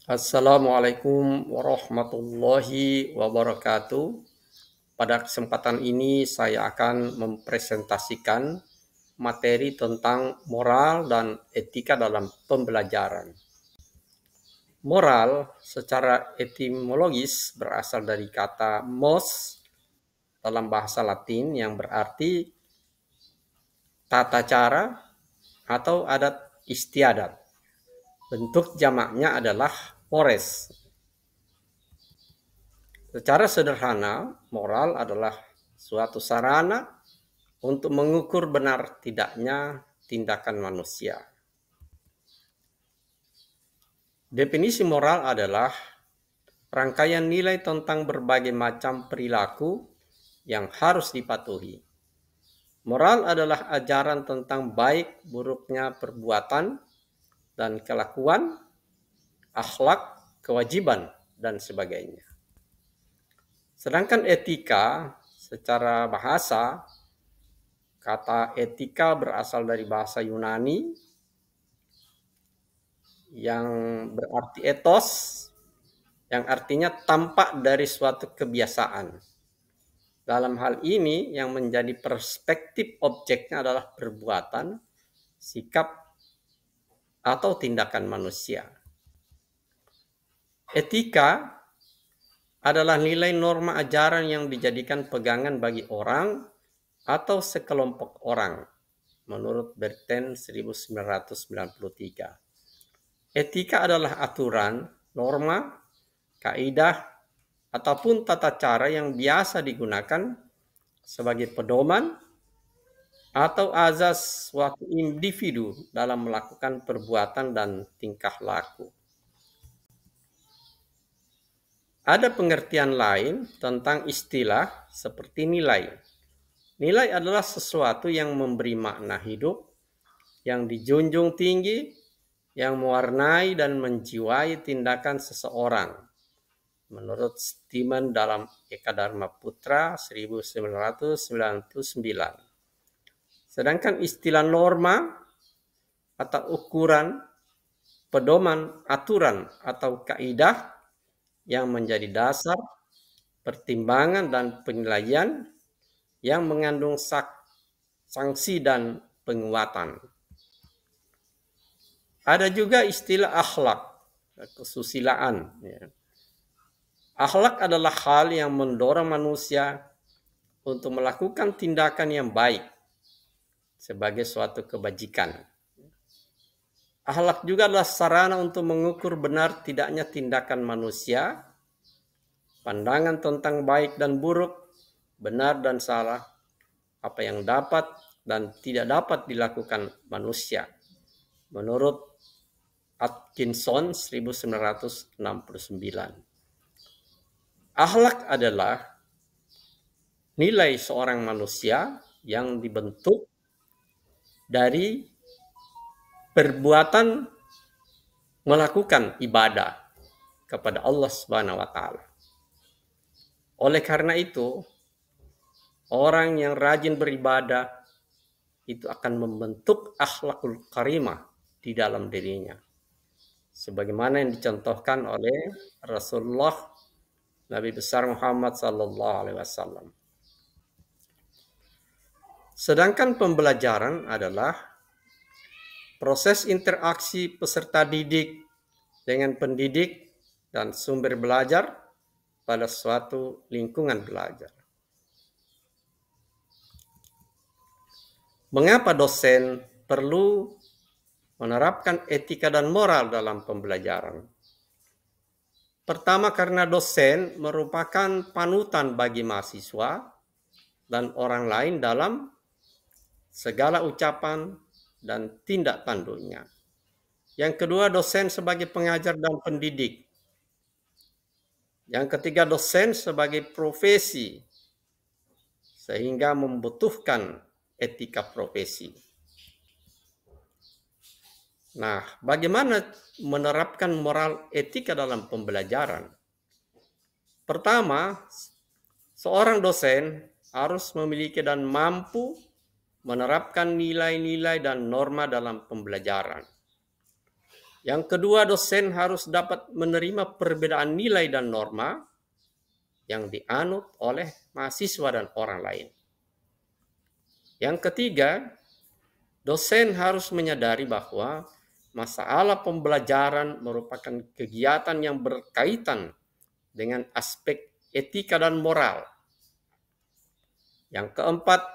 Assalamualaikum warahmatullahi wabarakatuh. Pada kesempatan ini saya akan mempresentasikan materi tentang moral dan etika dalam pembelajaran. Moral secara etimologis berasal dari kata mos dalam bahasa Latin yang berarti tata cara atau adat istiadat. Bentuk jamaknya adalah mores. Secara sederhana, moral adalah suatu sarana untuk mengukur benar tidaknya tindakan manusia. Definisi moral adalah rangkaian nilai tentang berbagai macam perilaku yang harus dipatuhi. Moral adalah ajaran tentang baik buruknya perbuatan dan kelakuan, akhlak, kewajiban, dan sebagainya. Sedangkan etika secara bahasa, kata etika berasal dari bahasa Yunani yang berarti etos, yang artinya tampak dari suatu kebiasaan. Dalam hal ini yang menjadi perspektif objeknya adalah perbuatan, sikap, atau tindakan manusia. Etika adalah nilai norma ajaran yang dijadikan pegangan bagi orang atau sekelompok orang, menurut Berten 1993. Etika adalah aturan, norma, kaidah, ataupun tata cara yang biasa digunakan sebagai pedoman atau azas suatu individu dalam melakukan perbuatan dan tingkah laku. Ada pengertian lain tentang istilah seperti nilai. Nilai adalah sesuatu yang memberi makna hidup, yang dijunjung tinggi, yang mewarnai dan menjiwai tindakan seseorang. Menurut Stephen dalam Eka Dharma Putra 1999. Sedangkan istilah norma atau ukuran, pedoman, aturan atau kaidah yang menjadi dasar pertimbangan dan penilaian yang mengandung sanksi dan penguatan. Ada juga istilah akhlak, kesusilaan. Akhlak adalah hal yang mendorong manusia untuk melakukan tindakan yang baik sebagai suatu kebajikan. Akhlak juga adalah sarana untuk mengukur benar tidaknya tindakan manusia, pandangan tentang baik dan buruk, benar dan salah, apa yang dapat dan tidak dapat dilakukan manusia. Menurut Atkinson 1969. Akhlak adalah nilai seorang manusia yang dibentuk dari perbuatan melakukan ibadah kepada Allah Subhanahu wa taala. Oleh karena itu, orang yang rajin beribadah itu akan membentuk akhlakul karimah di dalam dirinya. Sebagaimana yang dicontohkan oleh Rasulullah Nabi besar Muhammad sallallahu alaihi wasallam. Sedangkan pembelajaran adalah proses interaksi peserta didik dengan pendidik dan sumber belajar pada suatu lingkungan belajar. Mengapa dosen perlu menerapkan etika dan moral dalam pembelajaran? Pertama, karena dosen merupakan panutan bagi mahasiswa dan orang lain dalam segala ucapan dan tindak tanduknya. Yang kedua, dosen sebagai pengajar dan pendidik. Yang ketiga, dosen sebagai profesi, sehingga membutuhkan etika profesi. Nah, bagaimana menerapkan moral etika dalam pembelajaran? Pertama, seorang dosen harus memiliki dan mampu menerapkan nilai-nilai dan norma dalam pembelajaran. Yang kedua, dosen harus dapat menerima perbedaan nilai dan norma yang dianut oleh mahasiswa dan orang lain. Yang ketiga, dosen harus menyadari bahwa masalah pembelajaran merupakan kegiatan yang berkaitan dengan aspek etika dan moral. Yang keempat,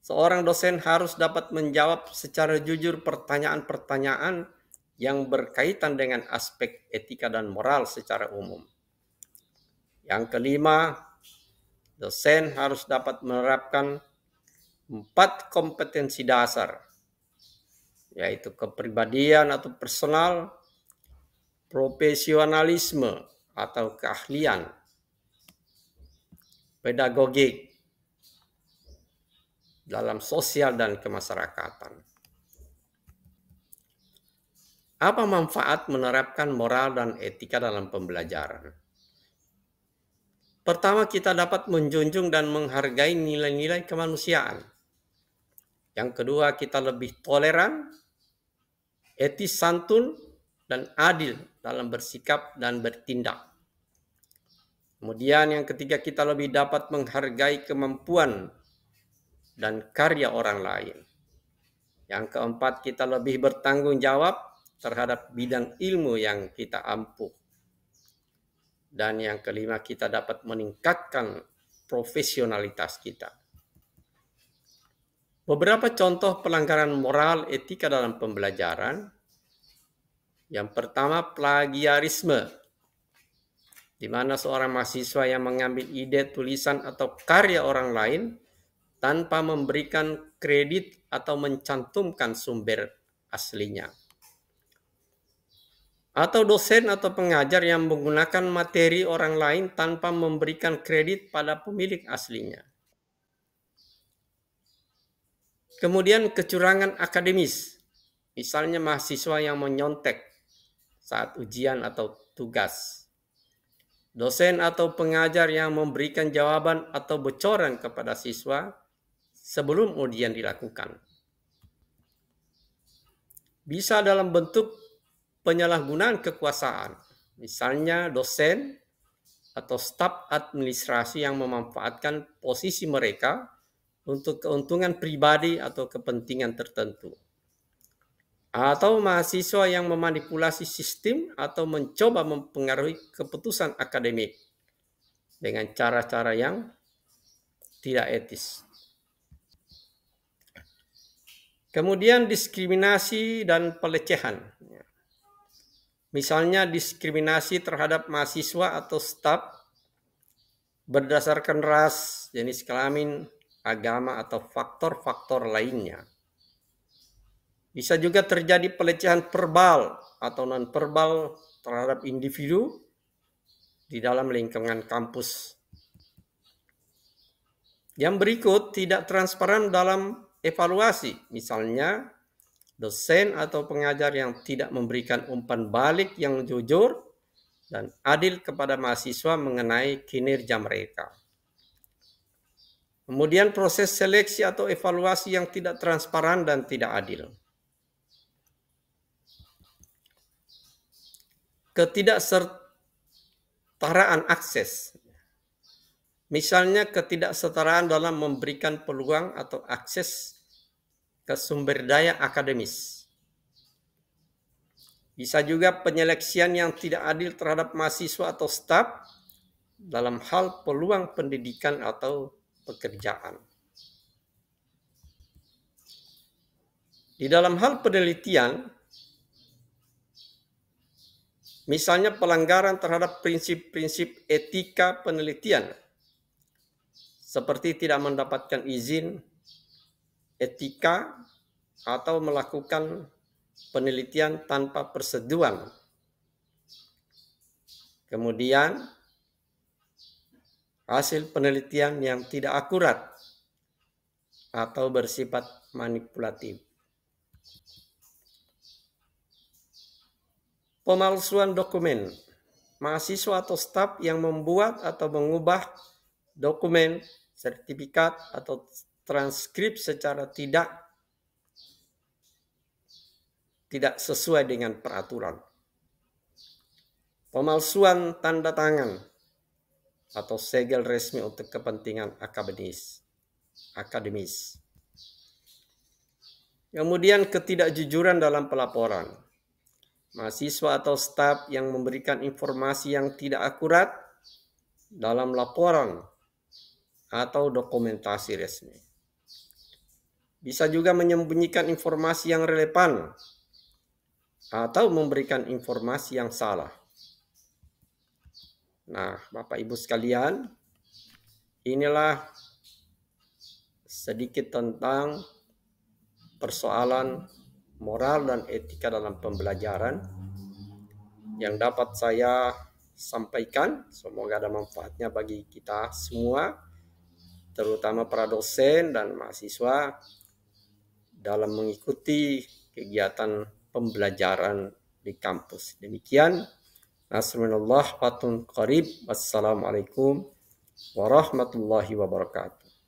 seorang dosen harus dapat menjawab secara jujur pertanyaan-pertanyaan yang berkaitan dengan aspek etika dan moral secara umum. Yang kelima, dosen harus dapat menerapkan 4 kompetensi dasar, yaitu kepribadian atau personal, profesionalisme atau keahlian, pedagogik dalam sosial dan kemasyarakatan. Apa manfaat menerapkan moral dan etika dalam pembelajaran? Pertama, kita dapat menjunjung dan menghargai nilai-nilai kemanusiaan. Yang kedua, kita lebih toleran, etis, santun, dan adil dalam bersikap dan bertindak. Kemudian yang ketiga, kita lebih dapat menghargai kemampuan dan karya orang lain. Yang keempat, kita lebih bertanggung jawab terhadap bidang ilmu yang kita ampuh. Dan yang kelima, kita dapat meningkatkan profesionalitas kita. Beberapa contoh pelanggaran moral etika dalam pembelajaran. Yang pertama, plagiarisme, di mana seorang mahasiswa yang mengambil ide, tulisan, atau karya orang lain tanpa memberikan kredit atau mencantumkan sumber aslinya. Atau dosen atau pengajar yang menggunakan materi orang lain tanpa memberikan kredit pada pemilik aslinya. Kemudian kecurangan akademis, misalnya mahasiswa yang menyontek saat ujian atau tugas. Dosen atau pengajar yang memberikan jawaban atau bocoran kepada siswa sebelum ujian dilakukan. Bisa dalam bentuk penyalahgunaan kekuasaan, misalnya dosen atau staf administrasi yang memanfaatkan posisi mereka untuk keuntungan pribadi atau kepentingan tertentu. Atau mahasiswa yang memanipulasi sistem atau mencoba mempengaruhi keputusan akademik dengan cara-cara yang tidak etis. Kemudian diskriminasi dan pelecehan. Misalnya diskriminasi terhadap mahasiswa atau staf berdasarkan ras, jenis kelamin, agama, atau faktor-faktor lainnya. Bisa juga terjadi pelecehan verbal atau non-verbal terhadap individu di dalam lingkungan kampus. Yang berikut tidak transparan dalam evaluasi, misalnya dosen atau pengajar yang tidak memberikan umpan balik yang jujur dan adil kepada mahasiswa mengenai kinerja mereka. Kemudian proses seleksi atau evaluasi yang tidak transparan dan tidak adil. Ketidaksetaraan akses. Misalnya ketidaksetaraan dalam memberikan peluang atau akses ke sumber daya akademis. Bisa juga penyeleksian yang tidak adil terhadap mahasiswa atau staf dalam hal peluang pendidikan atau pekerjaan. Di dalam hal penelitian, misalnya pelanggaran terhadap prinsip-prinsip etika penelitian, seperti tidak mendapatkan izin etika atau melakukan penelitian tanpa persetujuan. Kemudian, hasil penelitian yang tidak akurat atau bersifat manipulatif. Pemalsuan dokumen. Mahasiswa atau staf yang membuat atau mengubah dokumen, sertifikat, atau transkrip secara tidak tidak sesuai dengan peraturan. Pemalsuan tanda tangan atau segel resmi untuk kepentingan akademis. Kemudian ketidakjujuran dalam pelaporan. Mahasiswa atau staf yang memberikan informasi yang tidak akurat dalam laporan atau dokumentasi resmi. Bisa juga menyembunyikan informasi yang relevan atau memberikan informasi yang salah. Nah, Bapak Ibu sekalian, inilah sedikit tentang persoalan moral dan etika dalam pembelajaran yang dapat saya sampaikan. Semoga ada manfaatnya bagi kita semua, terutama para dosen dan mahasiswa dalam mengikuti kegiatan pembelajaran di kampus. Demikian, nasrullah fatun qarib. Wassalamualaikum warahmatullahi wabarakatuh.